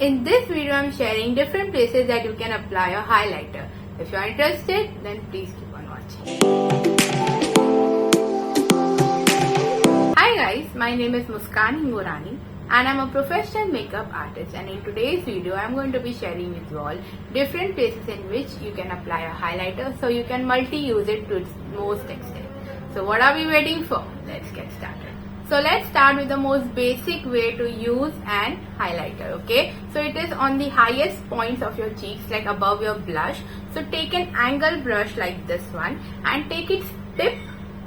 In this video, I'm sharing different places that you can apply a highlighter. If you are interested, then please keep on watching. Hi guys, my name is Muskan and I'm a professional makeup artist, and in today's video, I'm going to be sharing with you all different places in which you can apply a highlighter so you can multi-use it to its most extent. So what are we waiting for? Let's get started. So let's start with the most basic way to use an highlighter, okay? So it is on the highest points of your cheeks, like above your blush. So take an angle brush like this one and take its tip,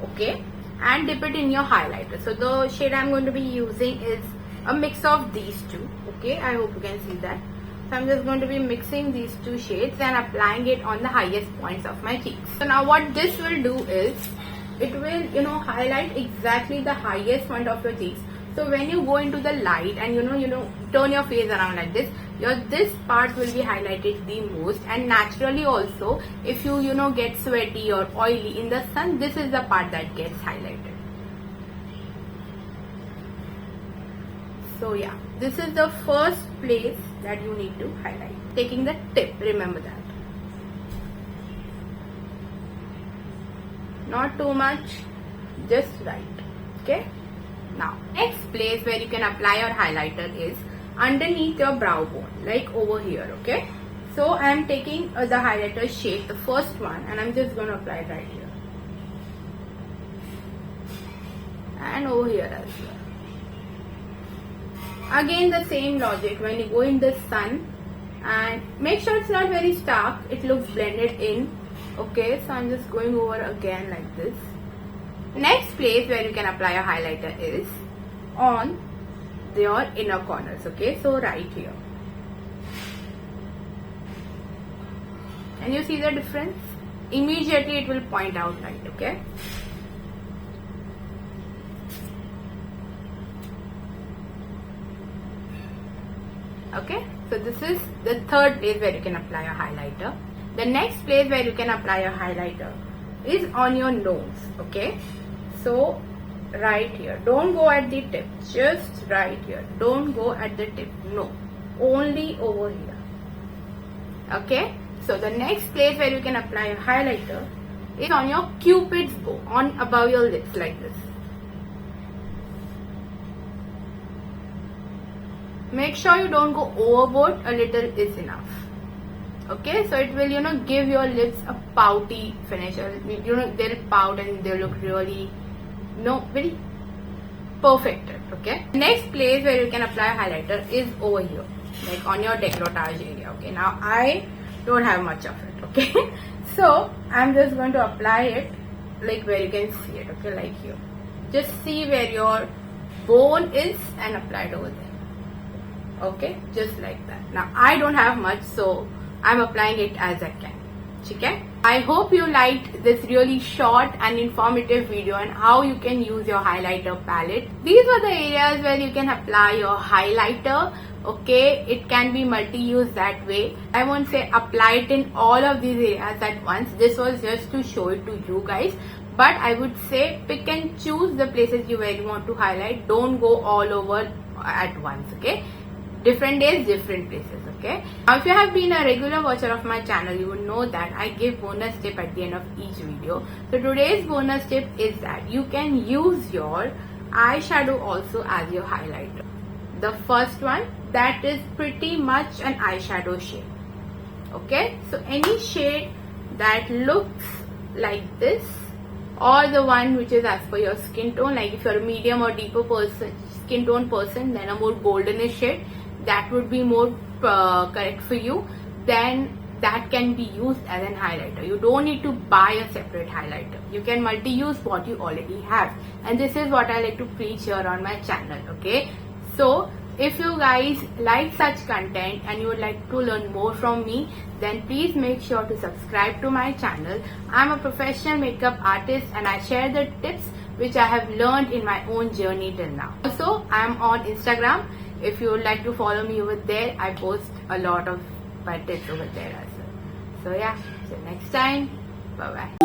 okay? And dip it in your highlighter. So the shade I'm going to be using is a mix of these two, okay? I hope you can see that. So I'm just going to be mixing these two shades and applying it on the highest points of my cheeks. So now what this will do is, it will, highlight exactly the highest point of your cheeks. So when you go into the light and turn your face around like this, this part will be highlighted the most. And naturally also, if you get sweaty or oily in the sun, this is the part that gets highlighted. So yeah, this is the first place that you need to highlight. Taking the tip, remember that. Not too much, just right. Okay. Now, next place where you can apply your highlighter is underneath your brow bone, like over here. Okay. So I am taking the highlighter shade, the first one, and I'm just going to apply it right here and over here as well. Again, the same logic. When you go in the sun, and make sure it's not very stark, it looks blended in. Okay, so I'm just going over again like this. Next place where you can apply a highlighter is on your inner corners. Okay, so right here. Can you see the difference? Immediately it will point out light. Okay. Okay, so this is the third place where you can apply a highlighter. The next place where you can apply a highlighter is on your nose, okay? So, right here. Don't go at the tip, just right here. Don't go at the tip, no. Only over here, okay? So, the next place where you can apply a highlighter is on your cupid's bow, on above your lips like this. Make sure you don't go overboard, a little is enough. Okay, so it will give your lips a pouty finish, or they'll pout and they'll look really very perfected. Okay, next place where you can apply a highlighter is over here, like on your décolletage area. Okay, now I don't have much of it. Okay, so I'm just going to apply it like where you can see it. Okay, like here, just see where your bone is and apply it over there. Okay, just like that. Now I don't have much, so I'm applying it as I can. Okay? I hope you liked this really short and informative video on how you can use your highlighter palette. These are the areas where you can apply your highlighter. Okay, it can be multi-use that way. I won't say apply it in all of these areas at once. This was just to show it to you guys. But I would say pick and choose the places where you want to highlight. Don't go all over at once. Okay? Different days, different places. Okay. Now, if you have been a regular watcher of my channel, you would know that I give bonus tip at the end of each video. So today's bonus tip is that you can use your eyeshadow also as your highlighter. The first one, that is pretty much an eyeshadow shade. Okay. So any shade that looks like this, or the one which is as per your skin tone, like if you're a medium or deeper skin tone person, then a more goldenish shade, that would be more correct for you, then that can be used as an highlighter. You don't need to buy a separate highlighter. You can multi-use what you already have, and this is what I like to preach here on my channel. Okay, so if you guys like such content and you would like to learn more from me, then please make sure to subscribe to my channel. I'm a professional makeup artist and I share the tips which I have learned in my own journey till now. Also, I'm on Instagram. If you would like to follow me over there, I post a lot of my tips over there as well. So yeah, till next time, bye bye.